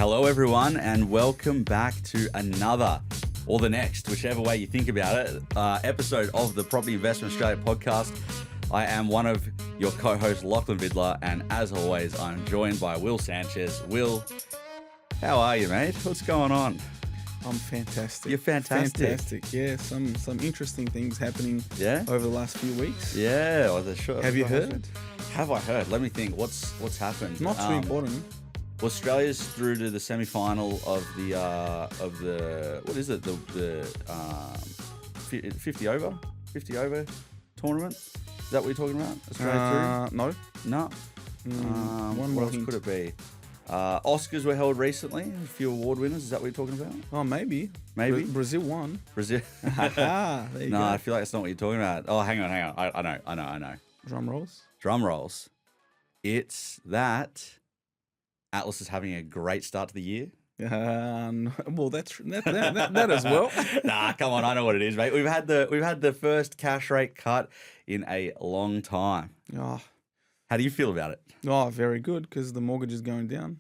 Hello, everyone, and welcome back to another, or the next, whichever way you think about it, episode of the Property Investment Australia podcast. I am one of your co-hosts, Lachlan Vidler, and as always, I'm joined by Will Sanchez. Will, how are you, mate? What's going on? I'm fantastic. You're fantastic. Fantastic. Yeah, some interesting things happening over the last few weeks. Yeah. Well, sure. Have you heard? Have I heard? Let me think. What's happened? Not too important. Well, Australia's through to the semi-final of the what is it? The 50 over tournament. Is that what you're talking about? Australia through? No. What else could it be? Oscars were held recently. A few award winners. Is that what you're talking about? Oh, maybe. Brazil won. Brazil. There you go. I feel like that's not what you're talking about. Oh, hang on. I know. Drum rolls. Drum rolls. It's that Atlas is having a great start to the year. Well, that's that as well. Nah, come on. I know what it is, mate. We've had the first cash rate cut in a long time. Oh, How do you feel about it? Very good, because the mortgage is going down.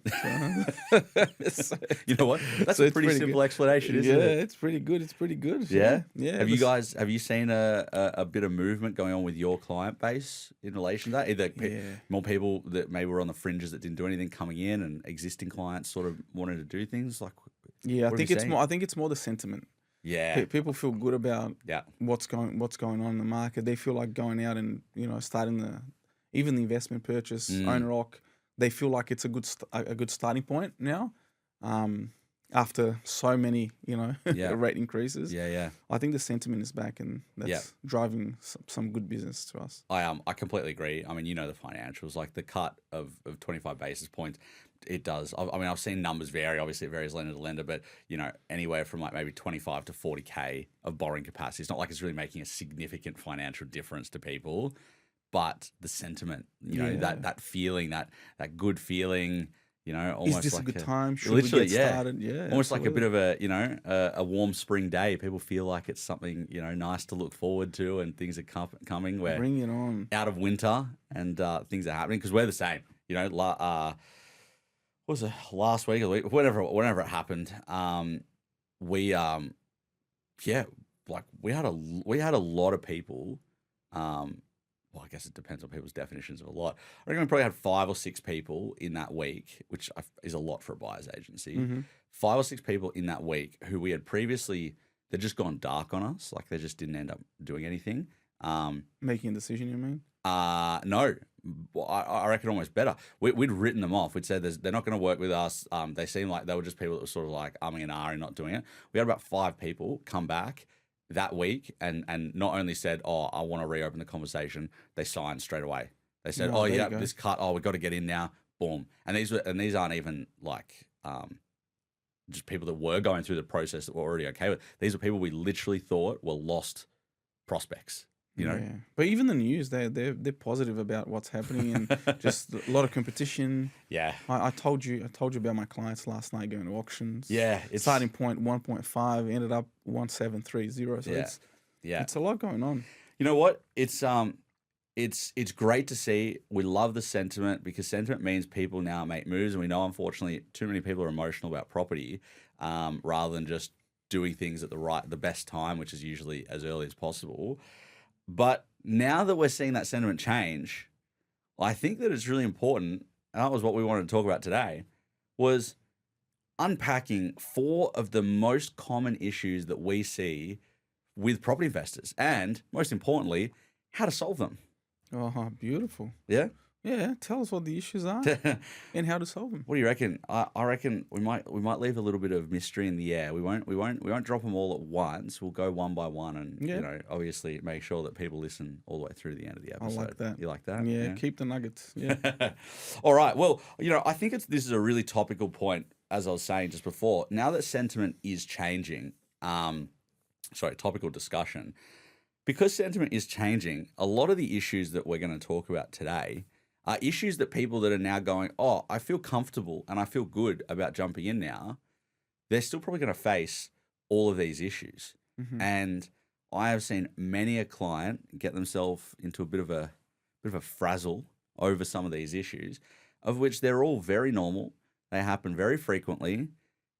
So. You know what? That's a pretty simple explanation, isn't it? Yeah, it's pretty good. It's pretty good. Yeah? Yeah. Have you seen a bit of movement going on with your client base in relation to that? Either more people that maybe were on the fringes that didn't do anything coming in, and existing clients sort of wanting to do things like. Yeah, I think it's more the sentiment. Yeah. People feel good about what's going on in the market. They feel like going out and starting even the investment purchase, owner occ, they feel like it's a good starting point now. After so many, rate increases. Yeah. I think the sentiment is back, and that's driving some good business to us. I completely agree. I mean, the financials, like the cut of 25 basis points, it does. I mean, I've seen numbers vary. Obviously, it varies lender to lender, but anywhere from like maybe 25 to 40K of borrowing capacity. It's not like it's really making a significant financial difference to people. But the sentiment, that feeling, that good feeling, almost is this like a good time? Should literally, we get started? Yeah, almost absolutely. like a bit of a warm spring day. People feel like it's something nice to look forward to, and things are coming. We're bring it on out of winter, and things are happening because we're the same. What was it, last week or the week, whenever it happened? We had a lot of people. Well, I guess it depends on people's definitions of a lot. I reckon we probably had 5 or 6 people in that week, which is a lot for a buyer's agency. Mm-hmm. 5 or 6 people in that week who we had previously, they'd just gone dark on us. Like they just didn't end up doing anything. Making a decision, you mean? No. I reckon almost better. We'd written them off. We'd said they're not going to work with us. They seemed like they were just people that were sort of like umming and ahhing, not doing it. We had about 5 people come back that week and not only said, oh, I want to reopen the conversation, they signed straight away. They said, this cut, we've got to get in now, boom. And these aren't even like just people that were going through the process that were already okay with. These are people we literally thought were lost prospects. Yeah. But even the news, they're positive about what's happening, and just a lot of competition. Yeah. I told you about my clients last night going to auctions. Yeah. Starting point 1.5 ended up 1.730. So it's a lot going on. You know what? It's great to see. We love the sentiment, because sentiment means people now make moves, and we know unfortunately too many people are emotional about property, rather than just doing things at the best time, which is usually as early as possible. But now that we're seeing that sentiment change, I think that it's really important, and that was what we wanted to talk about today, was unpacking 4 of the most common issues that we see with property investors, and most importantly, how to solve them. Oh, beautiful. Yeah? Yeah, tell us what the issues are and how to solve them. What do you reckon? I reckon we might leave a little bit of mystery in the air. We won't drop them all at once. We'll go one by one, and obviously make sure that people listen all the way through to the end of the episode. I like that. You like that? Yeah, keep the nuggets. Yeah. All right. Well, I think this is a really topical point, as I was saying just before. Now that sentiment is changing, topical discussion. Because sentiment is changing, a lot of the issues that we're going to talk about today are issues that people that are now going, oh, I feel comfortable and I feel good about jumping in now, they're still probably going to face all of these issues. Mm-hmm. And I have seen many a client get themselves into a bit of a frazzle over some of these issues, of which they're all very normal. They happen very frequently.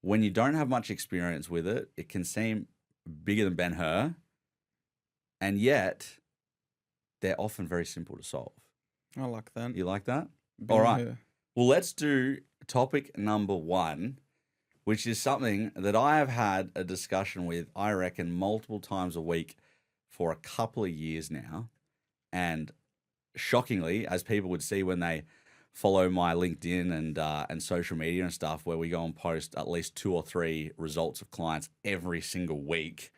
When you don't have much experience with it, it can seem bigger than Ben-Hur, and yet they're often very simple to solve. I like that. You like that? Ben All right. Hur. Well, let's do topic number 1, which is something that I have had a discussion with, I reckon, multiple times a week for a couple of years now. And shockingly, as people would see when they follow my LinkedIn and social media and stuff, where we go and post at least 2 or 3 results of clients every single week,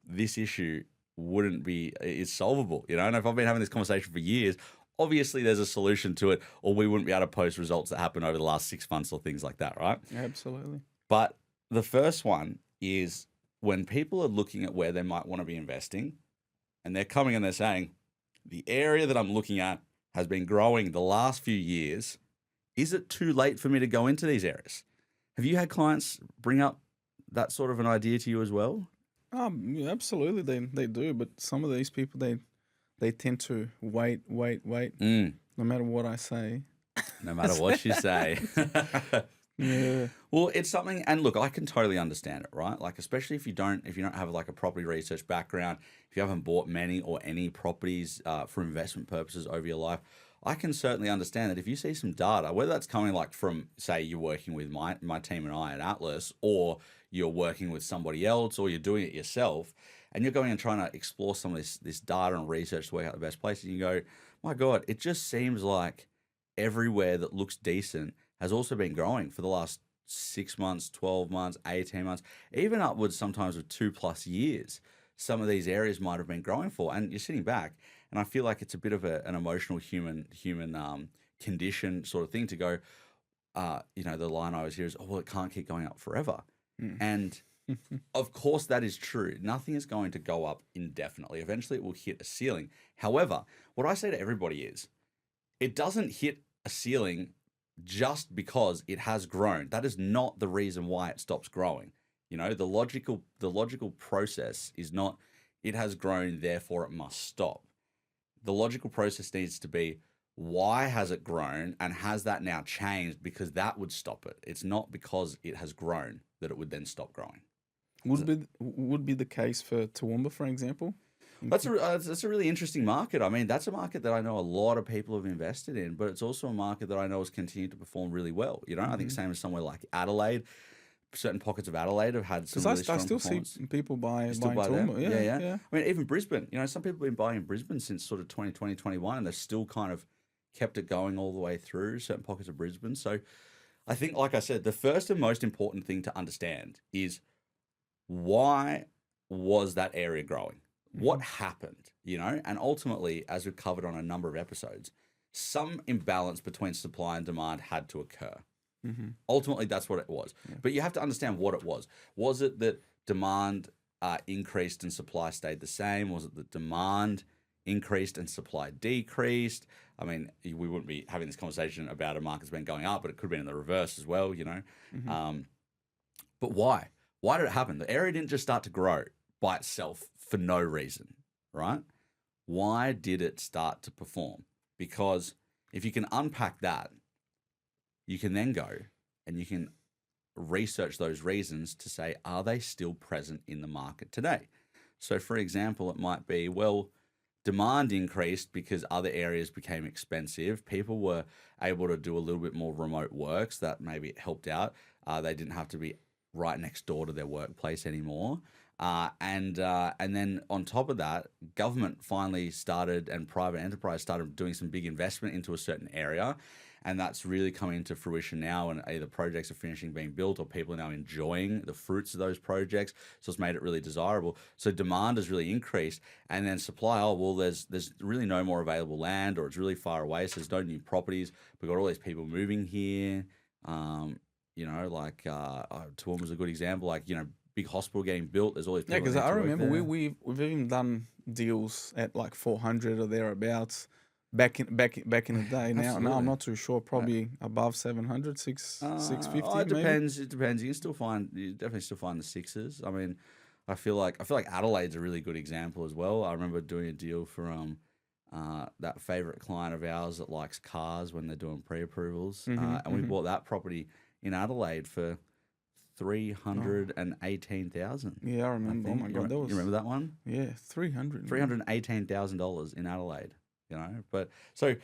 this issue is solvable, you know? And if I've been having this conversation for years, obviously there's a solution to it, or we wouldn't be able to post results that happened over the last 6 months or things like that, right? Absolutely. But the first one is when people are looking at where they might want to be investing, and they're coming and they're saying, the area that I'm looking at has been growing the last few years. Is it too late for me to go into these areas? Have you had clients bring up that sort of an idea to you as well? Yeah, absolutely, they do. But some of these people, they tend to wait, no matter what I say. No matter what you say. Yeah. Well, it's something, and look, I can totally understand it, right? Like, especially if you don't have like a property research background, if you haven't bought many or any properties for investment purposes over your life, I can certainly understand that if you see some data, whether that's coming like from, say, you're working with my team and I at Atlas, or you're working with somebody else, or you're doing it yourself, and you're going and trying to explore some of this data and research to work out the best places, and you go, my God, it just seems like everywhere that looks decent has also been growing for the last 6 months, 12 months, 18 months, even upwards sometimes of 2+ years. Some of these areas might have been growing for, and you're sitting back, and I feel like it's a bit of an emotional human condition sort of thing to go, the line I always hear is, oh, well, it can't keep going up forever. And of course that is true. Nothing is going to go up indefinitely. Eventually it will hit a ceiling. However, what I say to everybody is, it doesn't hit a ceiling just because it has grown. That is not the reason why it stops growing. You know, the logical process is not, it has grown, therefore it must stop. The logical process needs to be, why has it grown, and has that now changed, because that would stop it. It's not because it has grown that it would then stop growing. Would be the case for Toowoomba, for example? That's a really interesting market. I mean, that's a market that I know a lot of people have invested in, but it's also a market that I know has continued to perform really well. You know, I think same as somewhere like Adelaide. Certain pockets of Adelaide have had some really strong performance. I still see people buying Toowoomba. Yeah. I mean, even Brisbane. You know, some people have been buying in Brisbane since sort of 2020, 21, and they've still kind of kept it going all the way through certain pockets of Brisbane. So I think, like I said, the first and most important thing to understand is, why was that area growing? What happened, you know? And ultimately, as we've covered on a number of episodes, some imbalance between supply and demand had to occur. Ultimately, that's what it was. Yeah. But you have to understand what it was. Was it that demand increased and supply stayed the same? Was it that demand increased and supply decreased? I mean, we wouldn't be having this conversation about a market's been going up, but it could have been in the reverse as well, you know? But why? Why did it happen? The area didn't just start to grow by itself for no reason, right? Why did it start to perform? Because if you can unpack that, you can then go and you can research those reasons to say, are they still present in the market today? So for example, it might be, well, demand increased because other areas became expensive. People were able to do a little bit more remote work, so that maybe it helped out. They didn't have to be right next door to their workplace anymore. And then on top of that, government finally started, and private enterprise started doing some big investment into a certain area. And that's really coming into fruition now, and either projects are finishing being built, or people are now enjoying the fruits of those projects. So it's made it really desirable. So demand has really increased, and then supply, oh, well, there's really no more available land, or it's really far away, so there's no new properties. We've got all these people moving here. You know, like Toowoomba's a good example. Like, you know, big hospital getting built. There's all these people. Yeah, because I remember we've even done deals at like 400 or thereabouts. Back in the day. Now I'm not too sure. Probably above 700, 650. It depends. It depends. You definitely still find the sixes. I mean, I feel like Adelaide's a really good example as well. I remember doing a deal for that favorite client of ours that likes cars when they're doing pre-approvals. And we bought that property in Adelaide for 318,000. Yeah, I remember. Oh my God, that was. You remember that one? Yeah, 300. $318,000 in Adelaide. But so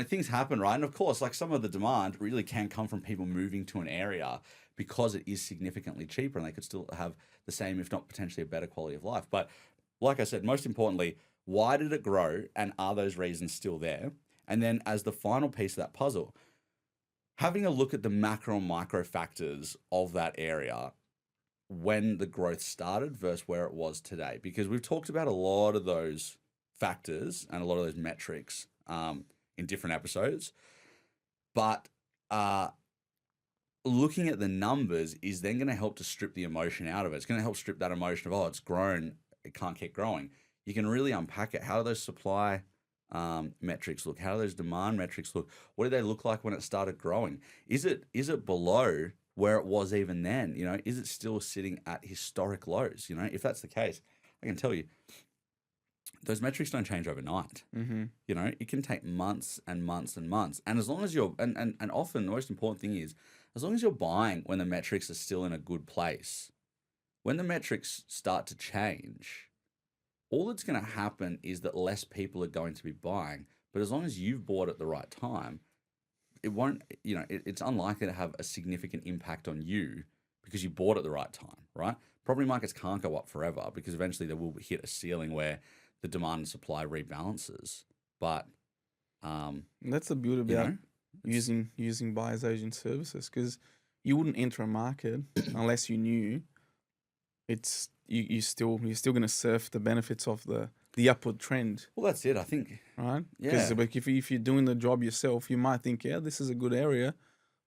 things happen, right? And of course, like some of the demand really can come from people moving to an area because it is significantly cheaper, and they could still have the same, if not potentially a better quality of life. But like I said, most importantly, why did it grow, and are those reasons still there? And then as the final piece of that puzzle, having a look at the macro and micro factors of that area when the growth started versus where it was today. Because we've talked about a lot of those factors and a lot of those metrics in different episodes. But looking at the numbers is then going to help to strip the emotion out of it. It's going to help strip that emotion of, oh, it's grown, it can't keep growing. You can really unpack it. How do those supply metrics look? How do those demand metrics look? What did they look like when it started growing? Is it below where it was even then? Is it still sitting at historic lows? If that's the case, I can tell you, those metrics don't change overnight. It can take months and months and months. And as long as you're, and often the most important thing is, as long as you're buying when the metrics are still in a good place, when the metrics start to change, all that's going to happen is that less people are going to be buying. But as long as you've bought at the right time, it won't, it's unlikely to have a significant impact on you because you bought at the right time, right? Property markets can't go up forever because eventually they will hit a ceiling where the demand and supply rebalances. But that's the beauty about using buyer's agent services, because you wouldn't enter a market unless you knew it's you're still going to surf the benefits of the upward trend. Well, that's it, I think. Right? Yeah. Because if you're doing the job yourself, you might think, yeah, this is a good area.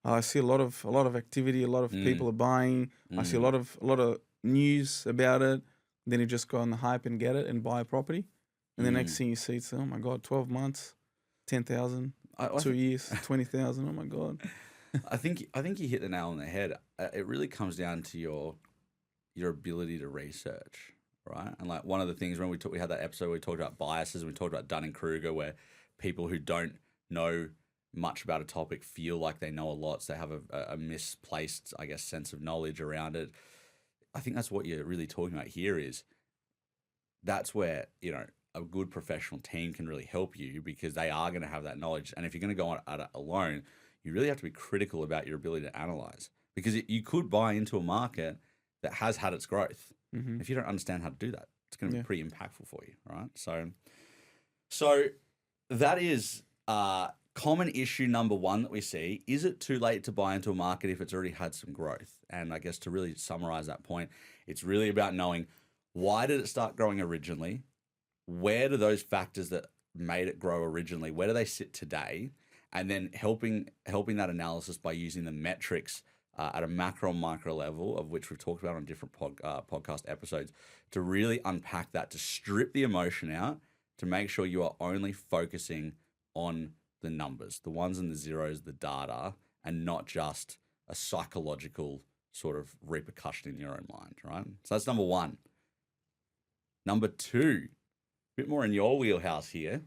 I see a lot of activity, a lot of people are buying. I see a lot of news about it. Then you just go on the hype and get it and buy a property. And the next thing you see, it's, oh my God, 12 months, 10,000, 2 years, 20,000. Oh my God. I think you hit the nail on the head. It really comes down to your ability to research, right? And like one of the things when we had that episode, we talked about biases, and we talked about Dunning-Kruger, where people who don't know much about a topic feel like they know a lot, so they have a misplaced, I guess, sense of knowledge around it. I think that's what you're really talking about here. Is that's where a good professional team can really help you, because they are going to have that knowledge. And if you're going to go at it alone, you really have to be critical about your ability to analyze, because you could buy into a market that has had its growth. If you don't understand how to do that, it's going to be pretty impactful for you, right? So that is common issue number one that we see. Is it too late to buy into a market if it's already had some growth? And I guess to really summarize that point, it's really about knowing, why did it start growing originally? Where do those factors that made it grow originally, where do they sit today? And then helping that analysis by using the metrics at a macro and micro level, of which we've talked about on different podcast episodes, to really unpack that, to strip the emotion out, to make sure you are only focusing on the numbers, the ones and the zeros, the data, and not just a psychological sort of repercussion in your own mind, right? So that's number one. Number two, a bit more in your wheelhouse here.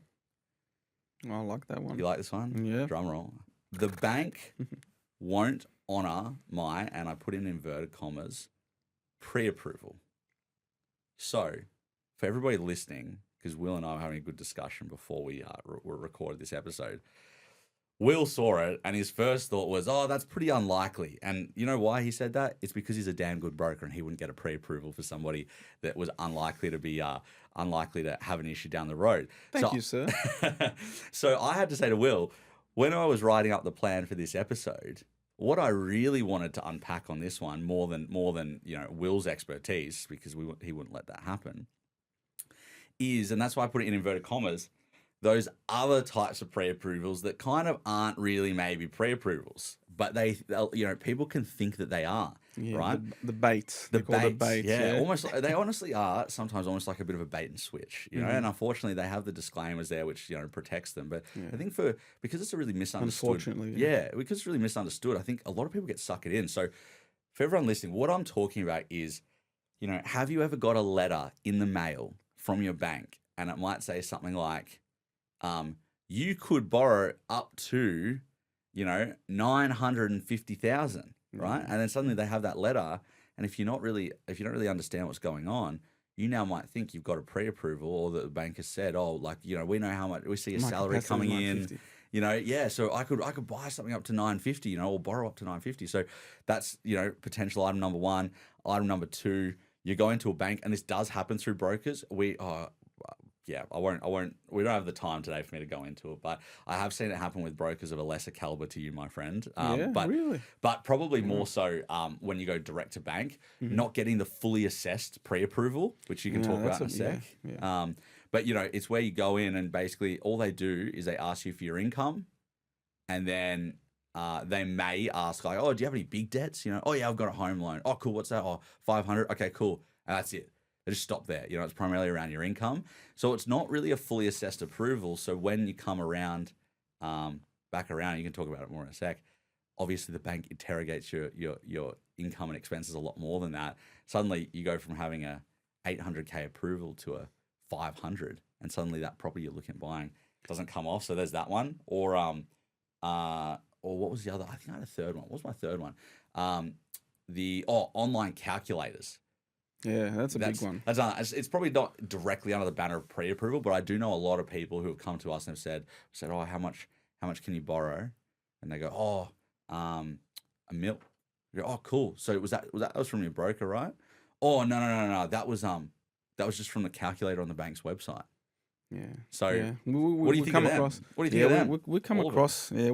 I like that one. You like this one? Yeah. Drum roll. The bank won't honour my, and I put in inverted commas, pre-approval. So, for everybody listening, because Will and I were having a good discussion before we recorded this episode, Will saw it, and his first thought was, oh, that's pretty unlikely. And you know why he said that? It's because he's a damn good broker, and he wouldn't get a pre-approval for somebody that was unlikely to have an issue down the road. Thank you, sir. So I had to say to Will, when I was writing up the plan for this episode, what I really wanted to unpack on this one, more than Will's expertise, because he wouldn't let that happen, is, and that's why I put it in inverted commas, those other types of pre-approvals that kind of aren't really maybe pre-approvals, but they'll people can think that they are, right? The baits. They call it baits. Yeah, almost. They honestly are sometimes almost like a bit of a bait and switch, And unfortunately, they have the disclaimers there, which protects them. But I think because it's a really misunderstood. Unfortunately, because it's really misunderstood, I think a lot of people get suckered in. So for everyone listening, what I'm talking about is, have you ever got a letter in the mail from your bank, and it might say something like, you could borrow up to, 950,000, right? And then suddenly they have that letter, and if you don't really understand what's going on, you now might think you've got a pre-approval, or that the bank has said, oh, we know how much, we see a My salary capacity is coming in, 950. so I could buy something up to 950, or borrow up to 950. So that's, potential item number one. Item number two, you go into a bank, and this does happen through brokers. We don't have the time today for me to go into it, but I have seen it happen with brokers of a lesser caliber to you, my friend. Really? But probably more so when you go direct to bank, not getting the fully assessed pre-approval, which you can talk about in a sec. Yeah. But it's where you go in, and basically all they do is they ask you for your income, and then they may ask like, oh, do you have any big debts? Oh yeah, I've got a home loan. Oh cool, what's that? Oh, 500. Okay, cool. And that's it. They just stop there. It's primarily around your income. So it's not really a fully assessed approval. So when you come around, back around, you can talk about it more in a sec. Obviously, the bank interrogates your income and expenses a lot more than that. Suddenly, you go from having a 800K approval to a 500, and suddenly that property you're looking at buying doesn't come off. So there's that one. Or what was the other? I think I had a third one. What was my third one? Online calculators. Yeah, that's a big one. It's probably not directly under the banner of pre-approval, but I do know a lot of people who have come to us and have said, oh, how much can you borrow? And they go, $1 million. We go, oh, cool. So that was from your broker, right? Oh, no. That was just from the calculator on the bank's website. Yeah. So what do you think of them? What do you think of them? We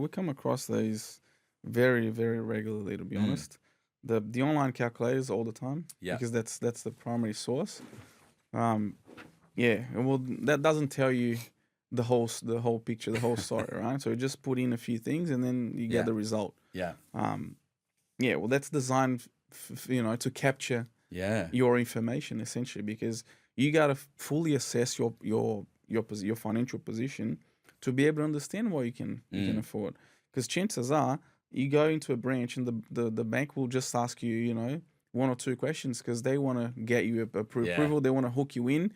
come across these very, very regularly, to be honest. The online calculators all the time, because that's the primary source. Well, that doesn't tell you the whole picture, the whole story, right? So you just put in a few things, and then you get the result. Yeah. Well, that's designed, to capture your information essentially, because you got to fully assess your financial position to be able to understand what you can afford. Because chances are, you go into a branch and the bank will just ask you, one or two questions, because they want to get you a approval. They want to hook you in,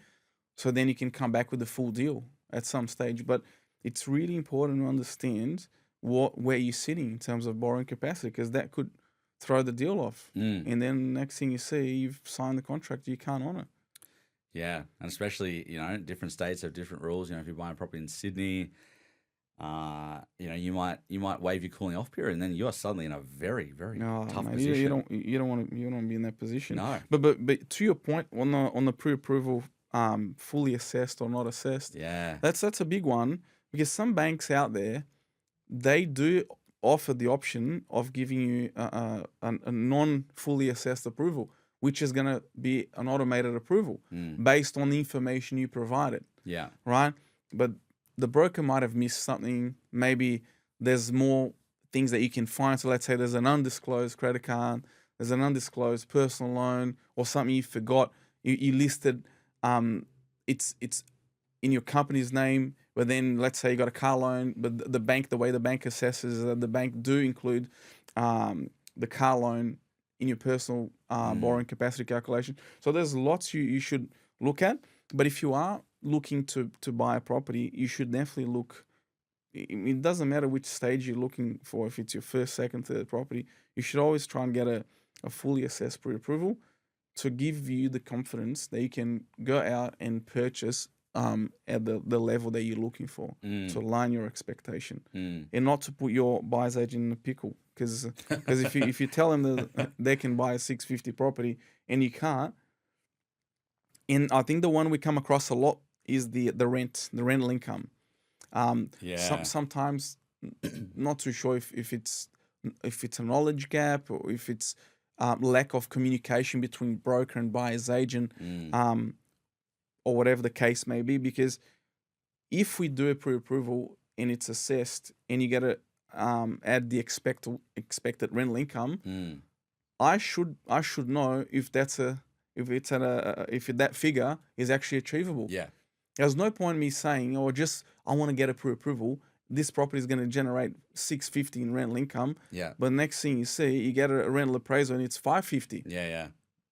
so then you can come back with the full deal at some stage. But it's really important to understand where you're sitting in terms of borrowing capacity, because that could throw the deal off. And then next thing you see, you've signed the contract, you can't honor. Yeah, and especially, different states have different rules. If you're buying a property in Sydney, you might waive your cooling off period, and then you are suddenly in a very, very tough position. You don't want to be in that position. No. But to your point on the pre-approval, fully assessed or not assessed. Yeah. That's a big one, because some banks out there, they do offer the option of giving you a non-fully assessed approval, which is going to be an automated approval based on the information you provided. Yeah. Right? But the broker might have missed something. Maybe there's more things that you can find. So let's say there's an undisclosed credit card, there's an undisclosed personal loan, or something you forgot. You listed, it's in your company's name, but then let's say you got a car loan, but the way the bank assesses that the bank do include the car loan in your personal borrowing capacity calculation. So there's lots you should look at. But if you are looking to buy a property, you should definitely look. It doesn't matter which stage you're looking for. If it's your first, second, third property, you should always try and get a fully assessed pre-approval to give you the confidence that you can go out and purchase at the level that you're looking for, to align your expectation, and not to put your buyer's agent in a pickle. Because if you tell them that they can buy a 650 property and you can't. And I think the one we come across a lot is the rental income. Sometimes not too sure if it's a knowledge gap, or if it's lack of communication between broker and buyer's agent, or whatever the case may be. Because if we do a pre-approval and it's assessed, and you get to add the expected rental income, I should know if that figure is actually achievable. Yeah. There's no point in me saying, I want to get a pre-approval. This property is going to generate $650 in rental income. Yeah. But next thing you see, you get a rental appraisal and it's $550.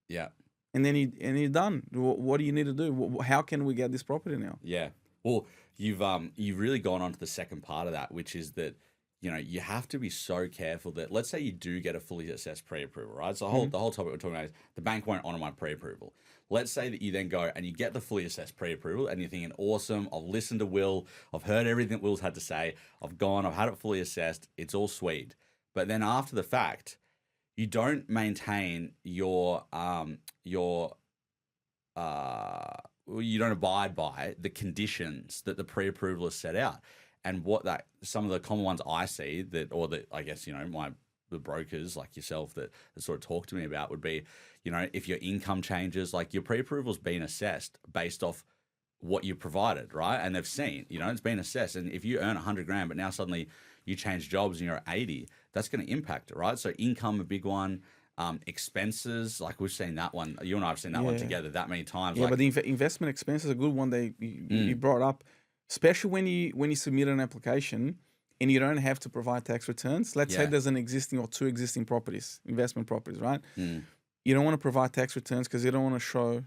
Yeah. And then you're done. What do you need to do? How can we get this property now? Yeah. Well, you've really gone on to the second part of that, which is that, you know, you have to be so careful that, let's say you do get a fully assessed pre-approval, right? So the whole topic we're talking about is the bank won't honor my pre-approval. Let's say that you then go and you get the fully assessed pre-approval and you're thinking, awesome, I've listened to Will, I've heard everything Will's had to say, I've had it fully assessed, it's all sweet. But then after the fact, you don't maintain you don't abide by the conditions that the pre-approval has set out. And some of the common ones I see I guess, you know, the brokers like yourself that sort of talk to me about would be, you know, if your income changes, like your pre-approval's been assessed based off what you provided, right? And they've seen, you know, it's been assessed. And if you earn 100 grand, but now suddenly you change jobs and you're at 80, that's going to impact it, right? So income, a big one. Expenses, like we've seen that one. You and I have seen that one together that many times. Yeah, like, but the investment expense is a good one that you brought up, especially when you submit an application and you don't have to provide tax returns. Let's say there's an existing or two existing properties, investment properties, right? You don't want to provide tax returns because you don't want to show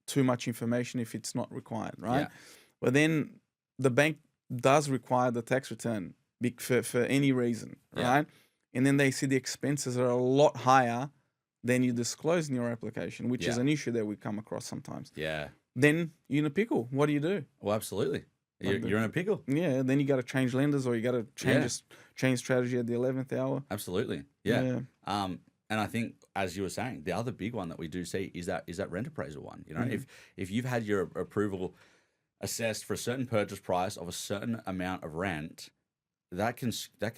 too much information if it's not required, right? Yeah. But then the bank does require the tax return for any reason, right? And then they see the expenses are a lot higher than you disclose in your application, which is an issue that we come across sometimes. Yeah. Then you're in a pickle. What do you do? Well, absolutely. You're in a pickle. Yeah. Then you got to change lenders, or you got to change strategy at the 11th hour. Absolutely. Yeah. And I think, as you were saying, the other big one that we do see is that rent appraisal one. You know, if you've had your approval assessed for a certain purchase price of a certain amount of rent, that can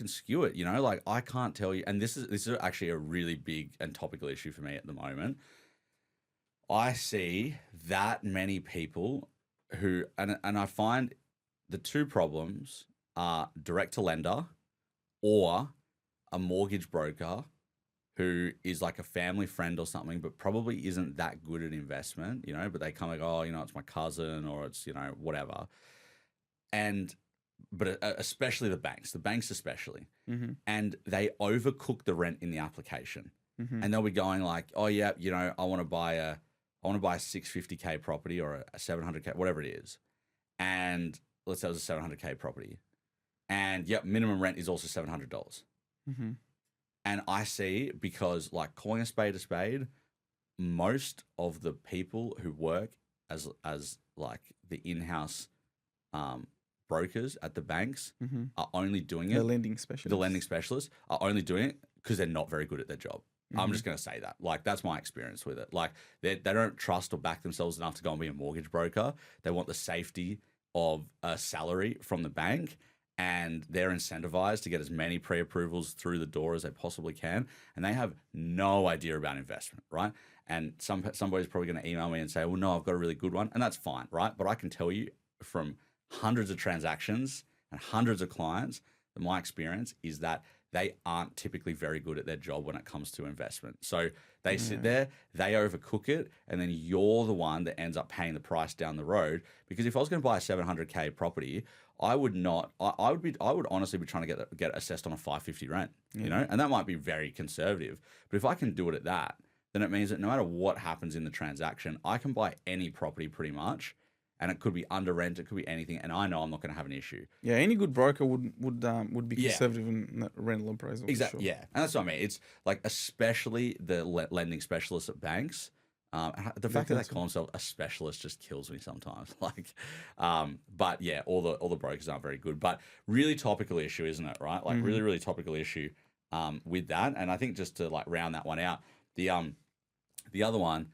skew it. You know, like I can't tell you, and this is actually a really big and topical issue for me at the moment. I see that many people who, and I find the two problems are direct to lender or a mortgage broker who is like a family friend or something, but probably isn't that good at investment, you know, but they come like, oh, you know, it's my cousin or it's, you know, whatever. But especially the banks especially, and they overcook the rent in the application, and they'll be going like, oh yeah, you know, I want to buy a 650K property or a 700K, whatever it is, and let's say it was a 700K property, and minimum rent is also $700. And I see, because like calling a spade, most of the people who work as like the in-house brokers at the banks are only doing it. The lending specialists are only doing it because they're not very good at their job. I'm just going to say that. Like, that's my experience with it. Like, they don't trust or back themselves enough to go and be a mortgage broker. They want the safety of a salary from the bank, and they're incentivized to get as many pre-approvals through the door as they possibly can. And they have no idea about investment, right? And somebody's probably going to email me and say, well, no, I've got a really good one. And that's fine, right? But I can tell you from hundreds of transactions and hundreds of clients that my experience is that they aren't typically very good at their job when it comes to investment. So they sit there, they overcook it, and then you're the one that ends up paying the price down the road. Because if I was going to buy a 700K property, I would honestly be trying to get assessed on a 550 rent, you know, and that might be very conservative. But if I can do it at that, then it means that no matter what happens in the transaction, I can buy any property pretty much. And it could be under rent, it could be anything, and I know I'm not going to have an issue. Yeah, any good broker would be conservative in rental appraisal. Exactly. Sure. Yeah, and that's what I mean. It's like, especially the lending specialists at banks. The fact that they call themselves a specialist just kills me sometimes. Like, but yeah, all the brokers aren't very good. But really topical issue, isn't it? Right? Like, really, really topical issue with that. And I think just to like round that one out, the other one.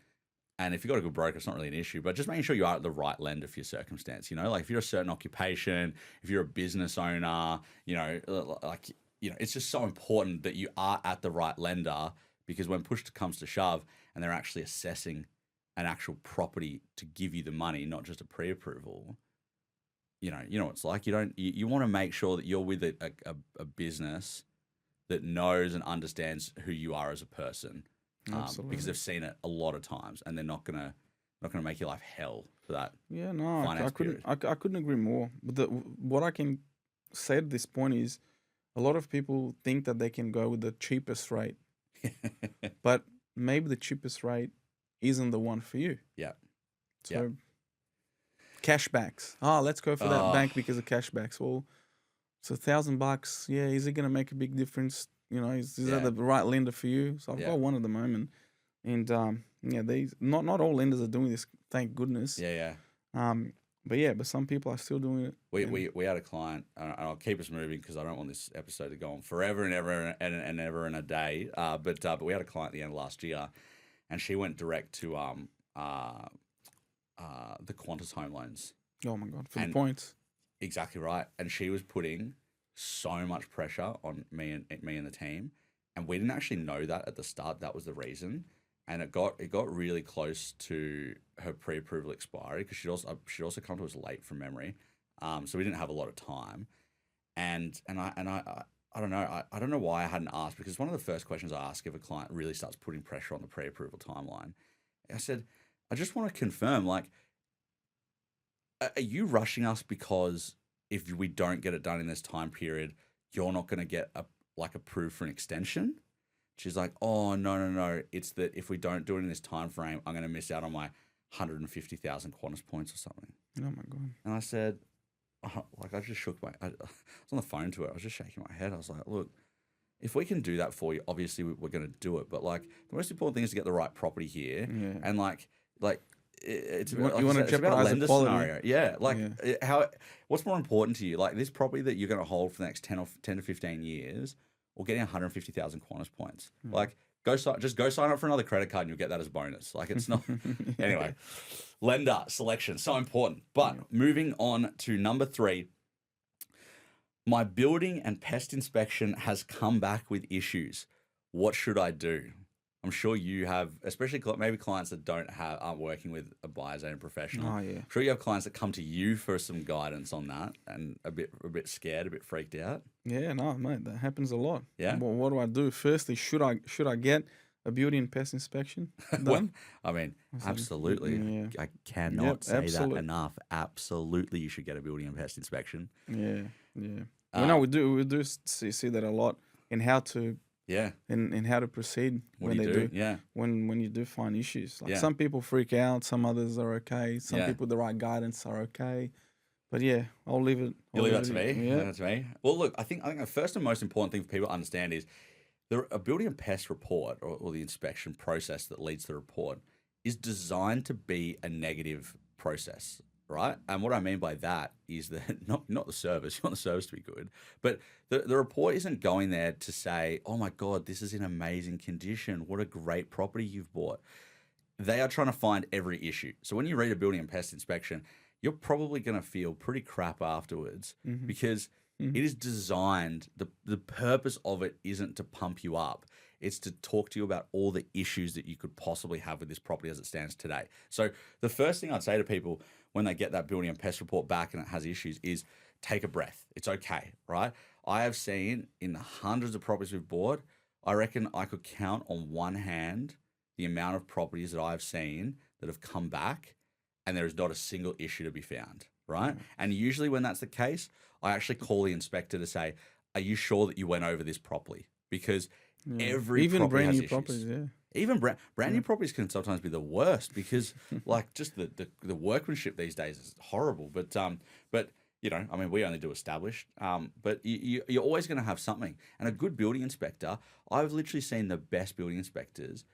And if you've got a good broker, it's not really an issue, but just making sure you are at the right lender for your circumstance. You know, like if you're a certain occupation, if you're a business owner, you know, like, you know, it's just so important that you are at the right lender, because when push comes to shove and they're actually assessing an actual property to give you the money, not just a pre-approval, you know what it's like. You want to make sure that you're with a business that knows and understands who you are as a person. Because they've seen it a lot of times, and they're not gonna make your life hell for that. Yeah, no, I couldn't agree more. But what I can say at this point is, a lot of people think that they can go with the cheapest rate, but maybe the cheapest rate isn't the one for you. Yeah. So Cashbacks. Oh, let's go for that Oh. bank because of cashbacks. Well, it's $1,000. Yeah, is it gonna make a big difference? You know, is that the right lender for you? So I've got one at the moment, and yeah, these not all lenders are doing this. Thank goodness. Yeah. But some people are still doing it. We had a client, and I'll keep us moving because I don't want this episode to go on forever and ever and ever and a day. But we had a client at the end of last year, and she went direct to the Qantas Home Loans. Oh my God, for the points. Exactly right, and she was putting so much pressure on me and the team, and we didn't actually know that at the start. That was the reason. And it got really close to her pre-approval expiry because she'd also come to us late from memory, so we didn't have a lot of time. And I don't know, I don't know why I hadn't asked, because one of the first questions I ask if a client really starts putting pressure on the pre-approval timeline, I said, I just want to confirm, like, are you rushing us because if we don't get it done in this time period, you're not going to get approved for an extension? She's like, oh, no. It's that if we don't do it in this time frame, I'm going to miss out on my 150,000 Qantas points or something. Oh, my God. And I said, I just shook I was on the phone to her. I was just shaking my head. I was like, look, if we can do that for you, obviously we're going to do it. But, like, the most important thing is to get the right property here. Yeah. And, like it's you want to jeopardize the quality. Scenario. Yeah. What's more important to you? Like, this property that you're going to hold for the next 10 to 15 years, or getting 150,000 Qantas points. Like, go sign up for another credit card and you'll get that as a bonus. Like, it's not... Anyway, lender selection, so important. But moving on to number 3, my building and pest inspection has come back with issues. What should I do? I'm sure you have, especially maybe clients that aren't working with a buyer's agent professional. Oh, yeah. I'm sure you have clients that come to you for some guidance on that and a bit scared, a bit freaked out. Yeah, no, mate, that happens a lot. Yeah. Well, what do I do? Firstly, should I get a beauty and pest inspection done? Well, I mean, absolutely. Yeah. I cannot say that enough. Absolutely, you should get a building and pest inspection. Yeah. Well, no, we do see that a lot in how to. Yeah. And how to proceed when they do. Yeah. When you do find issues. Like, some people freak out, some others are okay, some people with the right guidance are okay. But yeah, I'll leave it. You'll leave that to me. Yeah. Leave that to me. Well, look, I think the first and most important thing for people to understand is a building and pest report or the inspection process that leads to the report is designed to be a negative process. Right? And what I mean by that is that not the service, you want the service to be good, but the report isn't going there to say, oh my God, this is in amazing condition. What a great property you've bought. They are trying to find every issue. So when you read a building and pest inspection, you're probably going to feel pretty crap afterwards because it is designed, the purpose of it isn't to pump you up. It's to talk to you about all the issues that you could possibly have with this property as it stands today. So the first thing I'd say to people when they get that building and pest report back and it has issues is take a breath. It's okay, right? I have seen in the hundreds of properties we've bought, I reckon I could count on one hand the amount of properties that I've seen that have come back and there is not a single issue to be found, right? And usually when that's the case, I actually call the inspector to say, are you sure that you went over this properly? Because every even property brand has new issues. properties, Even brand new properties can sometimes be the worst because like just the workmanship these days is horrible. But you know, I mean, we only do established. But you're always going to have something. And a good building inspector, I've literally seen the best building inspectors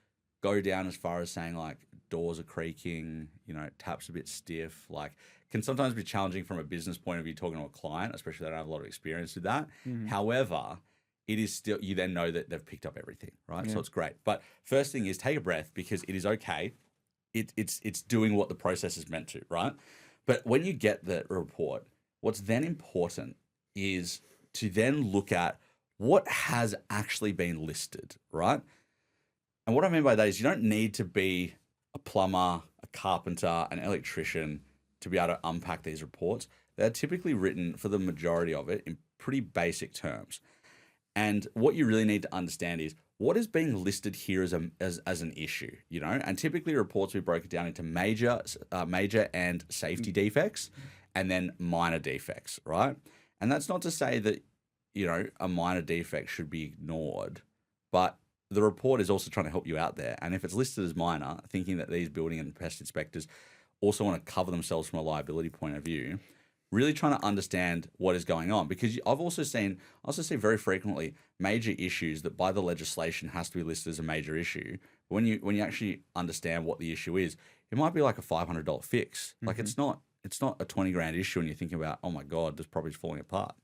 go down as far as saying like doors are creaking, you know, taps a bit stiff, like can sometimes be challenging from a business point of view talking to a client, especially if they don't have a lot of experience with that. However, it is still, you then know that they've picked up everything, right? So it's great. But first thing is take a breath because it is okay. It's doing what the process is meant to, right? But when you get the report, what's then important is to then look at what has actually been listed, right? And what I mean by that is you don't need to be a plumber, a carpenter, an electrician to be able to unpack these reports. They're typically written for the majority of it in pretty basic terms. And what you really need to understand is what is being listed here as an issue, you know? And typically reports we broke it down into major and safety defects and then minor defects, right? And that's not to say that, you know, a minor defect should be ignored, but the report is also trying to help you out there. And if it's listed as minor, thinking that these building and pest inspectors also want to cover themselves from a liability point of view, really trying to understand what is going on. Because I also see very frequently major issues that by the legislation has to be listed as a major issue. But when you actually understand what the issue is, it might be like a $500 fix. Like it's not a 20 grand issue and you're thinking about, oh my God, this property's falling apart.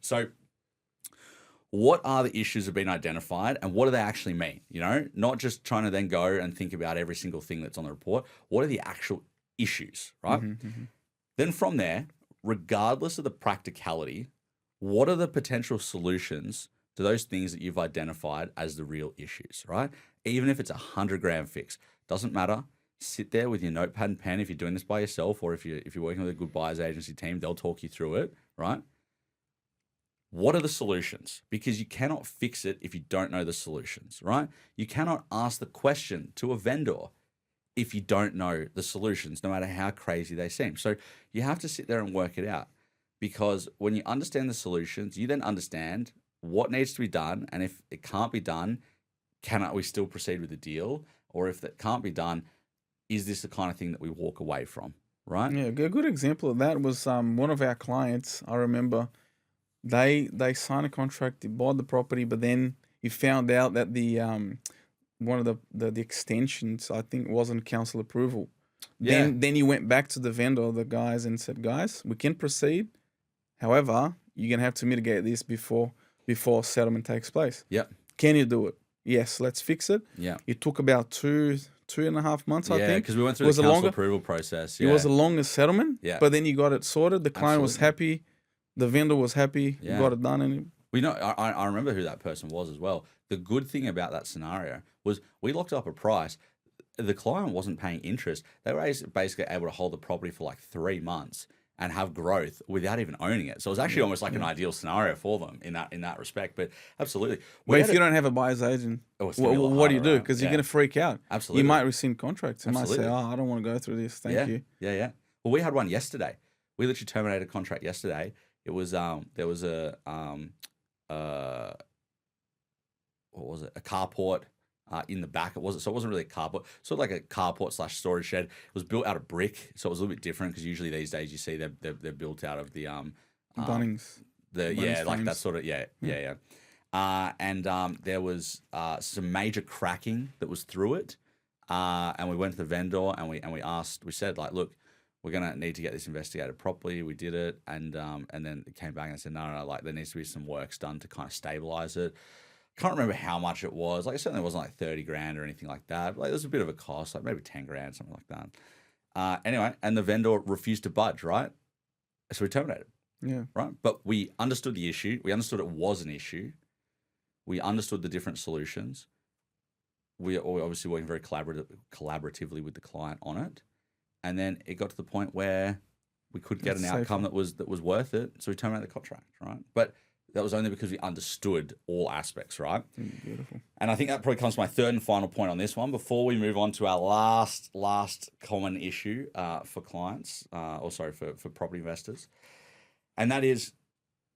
So what are the issues that have been identified and what do they actually mean? You know, not just trying to then go and think about every single thing that's on the report. What are the actual issues, right? Then from there, regardless of the practicality, what are the potential solutions to those things that you've identified as the real issues, right? Even if it's a 100 grand fix, doesn't matter. Sit there with your notepad and pen if you're doing this by yourself, or if you're working with a good buyer's agency team, they'll talk you through it, right? What are the solutions? Because you cannot fix it if you don't know the solutions, right? You cannot ask the question to a vendor if you don't know the solutions, no matter how crazy they seem. So you have to sit there and work it out, because when you understand the solutions, you then understand what needs to be done. And if it can't be done, cannot we still proceed with the deal? Or if that can't be done, is this the kind of thing that we walk away from, right? Yeah, a good example of that was one of our clients. I remember they signed a contract, they bought the property, but then you found out that the one of the extensions, I think, wasn't council approval. Yeah. Then you went back to the vendor, the guys, and said, guys, we can proceed. However, you're gonna have to mitigate this before settlement takes place. Yeah. Can you do it? Yes, let's fix it. Yeah. It took about 2.5 months, I think. Yeah, because we went through the council approval process. Yeah. It was the longest settlement. Yeah. But then you got it sorted. The client was happy. The vendor was happy. Yeah. You got it done. And we know. I remember who that person was as well. The good thing about that scenario was we locked up a price. The client wasn't paying interest. They were basically able to hold the property for like 3 months and have growth without even owning it. So it was actually almost like an ideal scenario for them in that respect. But absolutely. But if you don't have a buyer's agent, what do you do? Because you're going to freak out. Absolutely. You might rescind contracts. You might say, oh, I don't want to go through this. Thank you. Yeah. Well, we had one yesterday. We literally terminated a contract yesterday. It was there was a what was it? A carport in the back. So it wasn't really a carport. Sort of like a carport / storage shed. It was built out of brick, so it was a little bit different because usually these days you see they're built out of the Bunnings. Like frames. that sort of yeah. And there was some major cracking that was through it. And we went to the vendor and we said like, look, we're gonna need to get this investigated properly. We did it, and then it came back and said, no, like there needs to be some works done to kind of stabilize it. Can't remember how much it was. Like it certainly wasn't like 30 grand or anything like that. Like there was a bit of a cost, like maybe 10 grand, something like that. Anyway, and the vendor refused to budge, right? So we terminated. Yeah. Right. But we understood the issue. We understood it was an issue. We understood the different solutions. We were obviously working very collaboratively with the client on it. And then it got to the point where we could get an outcome that was worth it. So we terminated the contract, right? But that was only because we understood all aspects, right? Beautiful. And I think that probably comes to my third and final point on this one before we move on to our last common issue for clients, for property investors. And that is,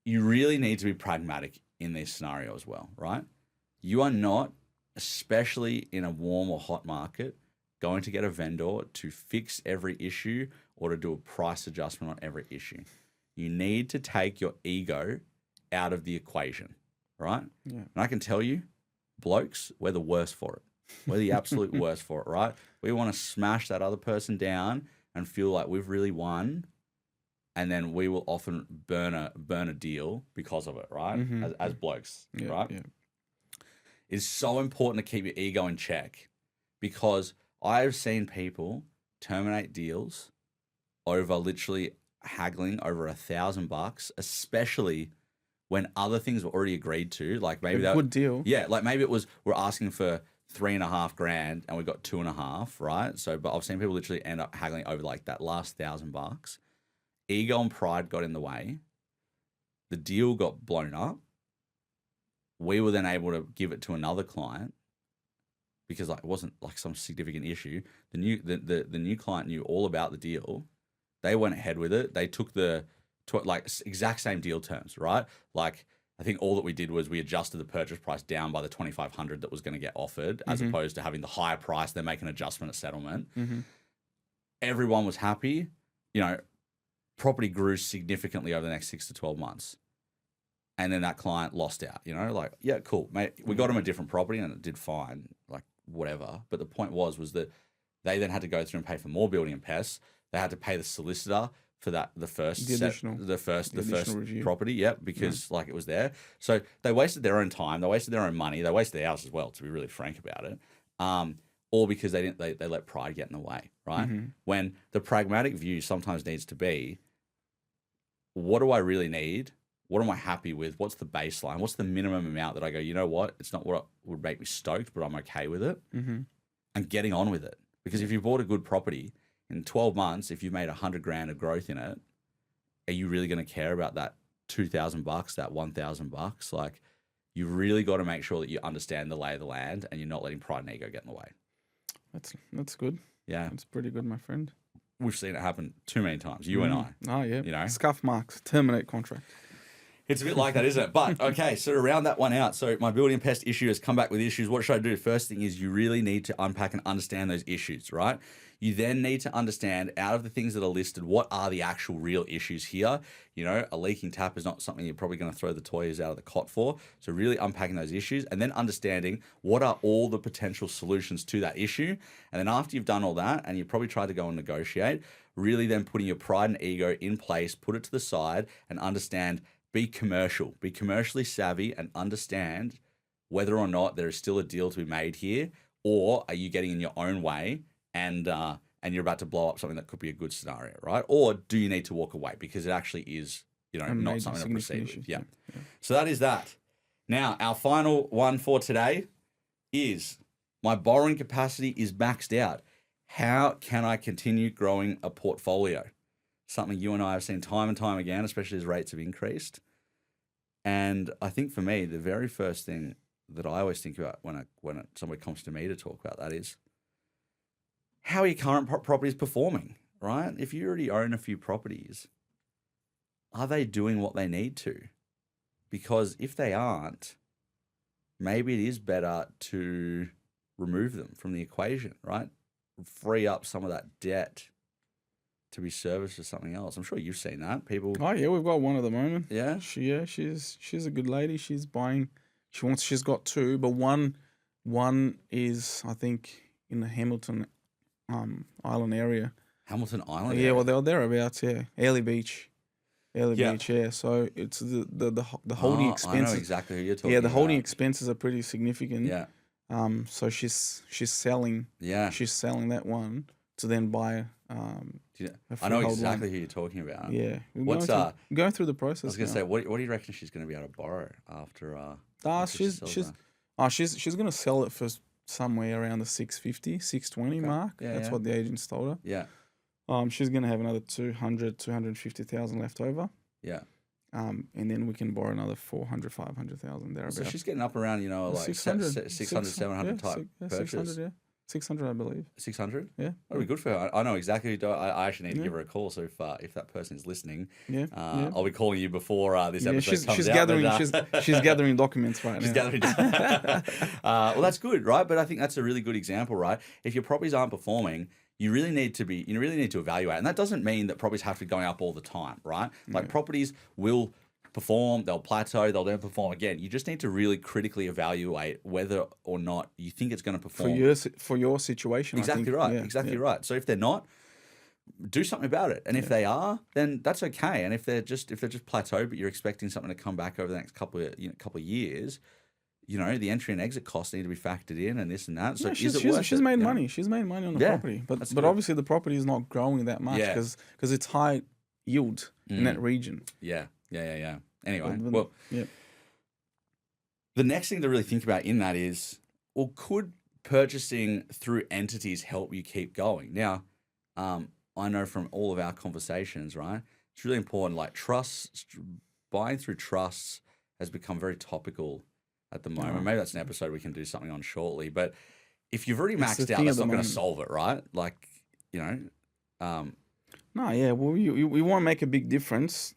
you really need to be pragmatic in this scenario as well, right? You are not, especially in a warm or hot market, going to get a vendor to fix every issue or to do a price adjustment on every issue. You need to take your ego out of the equation, right? Yeah. And I can tell you, blokes, we're the worst for it. We're the absolute worst for it, right? We want to smash that other person down and feel like we've really won, and then we will often burn a deal because of it, right? As blokes, right? Yeah. It's so important to keep your ego in check, because I've seen people terminate deals over literally haggling over $1,000, especially when other things were already agreed to. Like maybe good deal. Yeah, like maybe it was we're asking for $3.5 grand and we got $2.5, right? So, but I've seen people literally end up haggling over like that last $1,000. Ego and pride got in the way. The deal got blown up. We were then able to give it to another client, because like it wasn't like some significant issue. The new client knew all about the deal. They went ahead with it. They took like exact same deal terms, right? Like I think all that we did was we adjusted the purchase price down by the $2,500 that was going to get offered, as opposed to having the higher price, then make an adjustment at settlement. everyone was happy, property grew significantly over the next 6 to 12 months. And then that client lost out, like, yeah, cool, mate. We got them a different property and it did fine, like whatever. But the point was that they then had to go through and pay for more building and pests. They had to pay the solicitor for the first review. property, because like it was there. So they wasted their own time, they wasted their own money, they wasted their house as well, to be really frank about it. All because they let pride get in the way, right? Mm-hmm. When the pragmatic view sometimes needs to be, what do I really need? What am I happy with? What's the baseline? What's the minimum amount that I go, you know what? It's not what would make me stoked, but I'm okay with it. Mm-hmm. And getting on with it. Because if you bought a good property in 12 months, if you've made $100,000 of growth in it, are you really going to care about that $2,000, that $1,000? Like, you really got to make sure that you understand the lay of the land and you're not letting pride and ego get in the way. That's good. Yeah. That's pretty good, my friend. We've seen it happen too many times, you and I. Oh, yeah. Scuff marks, terminate contract. It's a bit like that, isn't it? But, okay, so to round that one out, so my building pest issue has come back with issues. What should I do? First thing is you really need to unpack and understand those issues, right? You then need to understand, out of the things that are listed, what are the actual real issues here? A leaking tap is not something you're probably going to throw the toys out of the cot for. So really unpacking those issues and then understanding what are all the potential solutions to that issue. And then after you've done all that and you've probably tried to go and negotiate, really then putting your pride and ego in place, put it to the side and understand, be commercial, be commercially savvy and understand whether or not there is still a deal to be made here, or are you getting in your own way and you're about to blow up something that could be a good scenario, right? Or do you need to walk away because it actually is, not something to proceed with. Yeah. So that is that. Now, our final one for today is my borrowing capacity is maxed out. How can I continue growing a portfolio? Something you and I have seen time and time again, especially as rates have increased. And I think for me, the very first thing that I always think about when somebody comes to me to talk about that is, how are your current properties performing, right? If you already own a few properties, are they doing what they need to? Because if they aren't, maybe it is better to remove them from the equation, right? Free up some of that debt to be serviced to something else. I'm sure you've seen that. People. Oh yeah, we've got one at the moment. Yeah. She's a good lady. She's buying. She's got two, but one is, I think, in the Hamilton Island area. Hamilton Island. Yeah, area? well they're thereabouts. Yeah, Early Beach. Beach. Yeah. So it's the holding expenses. I know exactly who you're talking. Yeah, the holding about. expenses are pretty significant. Yeah. So she's selling. Yeah. She's selling that one to then buy. I know exactly who you're talking about. Yeah. What's going through the process? I was going to say, what do you reckon she's going to be able to borrow after? She's going to sell it for somewhere around the 650, 620 mark. Yeah, That's what the agents told her. Yeah. She's going to have another 250,000 left over. Yeah. And then we can borrow another 400, 500,000 thereabouts. So she's getting up around, like 600, 700 type purchase. 600, yeah. 600, I believe. 600? Yeah. That'd be good for her. I know exactly who I actually need to give her a call. So if that person is listening, I'll be calling you before this episode comes out. She's gathering documents right now. She's gathering well, that's good, right? But I think that's a really good example, right? If your properties aren't performing, you really need to evaluate. And that doesn't mean that properties have to be going up all the time, right? Like properties will perform, they'll plateau, they'll then perform again. You just need to really critically evaluate whether or not you think it's going to perform for your situation. Exactly right. Exactly right. So if they're not, do something about it. And if they are, then that's okay. And if they're just plateaued, but you're expecting something to come back over the next couple of years, the entry and exit costs need to be factored in and this and that. So she's made money. She's made money on the property, but obviously the property is not growing that much because it's high yield in that region. Yeah. Anyway, the next thing to really think about in that is, well, could purchasing through entities help you keep going? Now, I know from all of our conversations, right, it's really important, like trusts, buying through trusts has become very topical at the moment. Maybe that's an episode we can do something on shortly. But if you've already maxed out, that's not going to solve it, right? Like, No, yeah. Well, we want to make a big difference.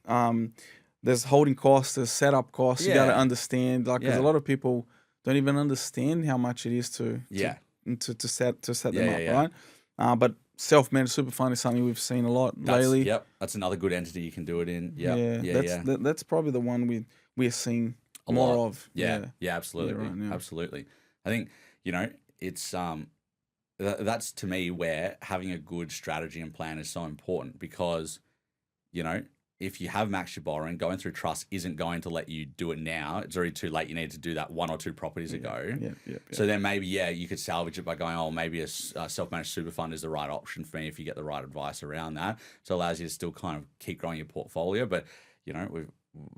There's holding costs, there's setup costs. You got to understand, because a lot of people don't even understand how much it is to set them up, right? But self-managed super fund is something we've seen a lot lately. Yep, that's another good entity you can do it in. That's probably the one we're seeing A more lot. of. Yeah, absolutely, right now. absolutely. I think it's that's to me where having a good strategy and plan is so important, because if you have maxed your borrowing, going through trust isn't going to let you do it now. It's already too late. You need to do that 1 or 2 properties ago. So then maybe, you could salvage it by going, oh, maybe a self-managed super fund is the right option for me if you get the right advice around that. So it allows you to still kind of keep growing your portfolio. But,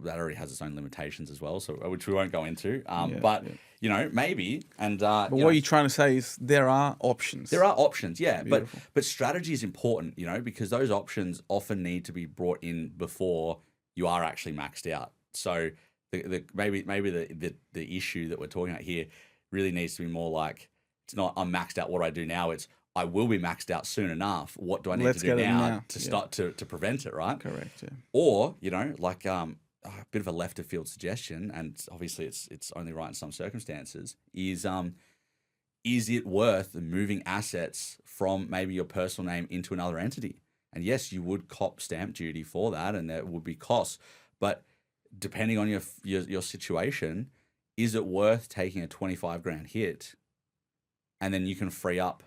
that already has its own limitations as well, so which we won't go into. Maybe. And but what you're trying to say is there are options. There are options, yeah. Beautiful. But strategy is important, because those options often need to be brought in before you are actually maxed out. So maybe the issue that we're talking about here really needs to be more like, it's not I'm maxed out, what do I do now? It's I will be maxed out soon enough. What do I need to do now to start to prevent it, right? Correct, yeah. Or, like a bit of a left of field suggestion, and obviously it's only right in some circumstances, is it worth moving assets from maybe your personal name into another entity? And yes, you would cop stamp duty for that, and there would be costs. But depending on your situation, is it worth taking a 25 grand hit, and then you can free up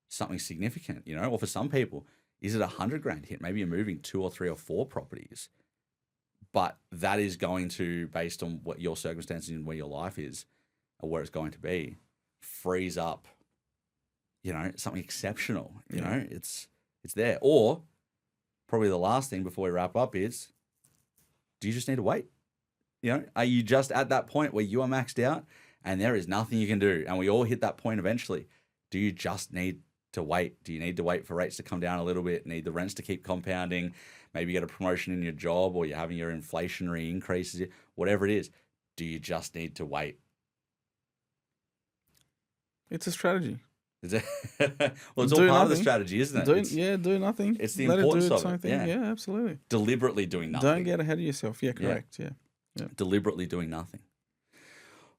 something significant, or for some people, is it 100 grand hit? Maybe you're moving 2 or 3 or 4 properties, but that is going to, based on what your circumstances and where your life is or where it's going to be, frees up, something exceptional. It's there. Or probably the last thing before we wrap up is, do you just need to wait? Are you just at that point where you are maxed out and there is nothing you can do? And we all hit that point eventually. Do you just need to wait? Do you need to wait for rates to come down a little bit? Need the rents to keep compounding? Maybe you get a promotion in your job, or you're having your inflationary increases, whatever it is. Do you just need to wait? It's a strategy. Is it? Well, it's all part of the strategy, isn't it? Do nothing. It's the importance of it. Yeah, absolutely. Deliberately doing nothing. Don't get ahead of yourself. Yeah, correct. Yeah. Deliberately doing nothing.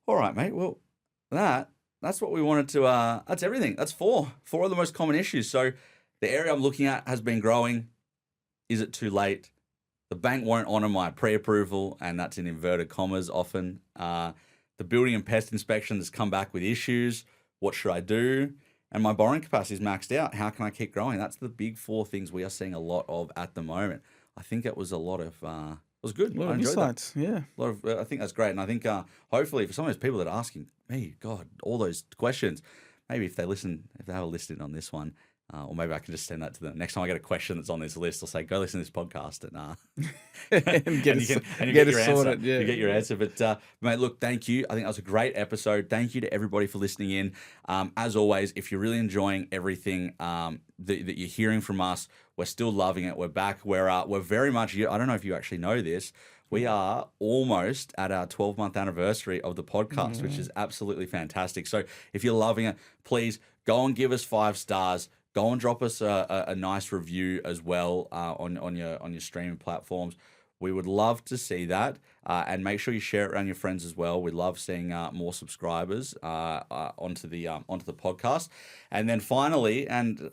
All right, mate. Well, that's what we wanted to, that's everything. That's 4 of the most common issues. So the area I'm looking at has been growing. Is it too late? The bank won't honour my pre-approval, and that's in inverted commas often. The building and pest inspection has come back with issues. What should I do? And my borrowing capacity is maxed out. How can I keep growing? That's the big 4 things we are seeing a lot of at the moment. I think it was a lot of, it was good. A lot of insights, yeah. I think that's great. And I think hopefully for some of those people that are asking me, God, all those questions, maybe if they have a listen on this one, or maybe I can just send that to them. Next time I get a question that's on this list, I'll say, go listen to this podcast and get your answer. Yeah. You get your answer. But mate, look, thank you. I think that was a great episode. Thank you to everybody for listening in. As always, if you're really enjoying everything that you're hearing from us, we're still loving it. We're back. We're very much, I don't know if you actually know this, we are almost at our 12-month anniversary of the podcast, which is absolutely fantastic. So if you're loving it, please go and give us 5 stars. Go and drop us a nice review as well on your streaming platforms. We would love to see that, and make sure you share it around your friends as well. We love seeing more subscribers onto the podcast. And then finally, and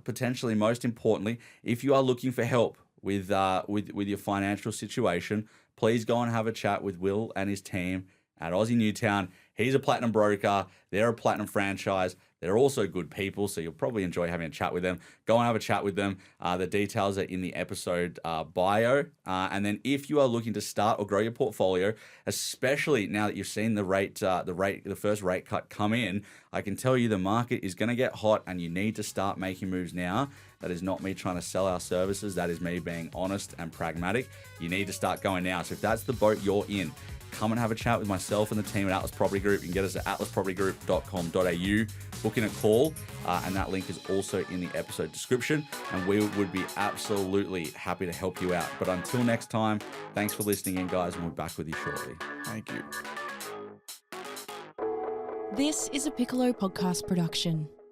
potentially most importantly, if you are looking for help with your financial situation, please go and have a chat with Will and his team at Aussie Newtown. He's a platinum broker. They're a platinum franchise. They're also good people, so you'll probably enjoy having a chat with them. Go and have a chat with them. The details are in the episode bio. And then if you are looking to start or grow your portfolio, especially now that you've seen the first rate cut come in, I can tell you the market is going to get hot and you need to start making moves now. That is not me trying to sell our services. That is me being honest and pragmatic. You need to start going now. So if that's the boat you're in, come and have a chat with myself and the team at Atlas Property Group. You can get us at atlaspropertygroup.com.au. Book in a call, and that link is also in the episode description. And we would be absolutely happy to help you out. But until next time, thanks for listening in, guys, and we'll be back with you shortly. Thank you. This is a Piccolo podcast production.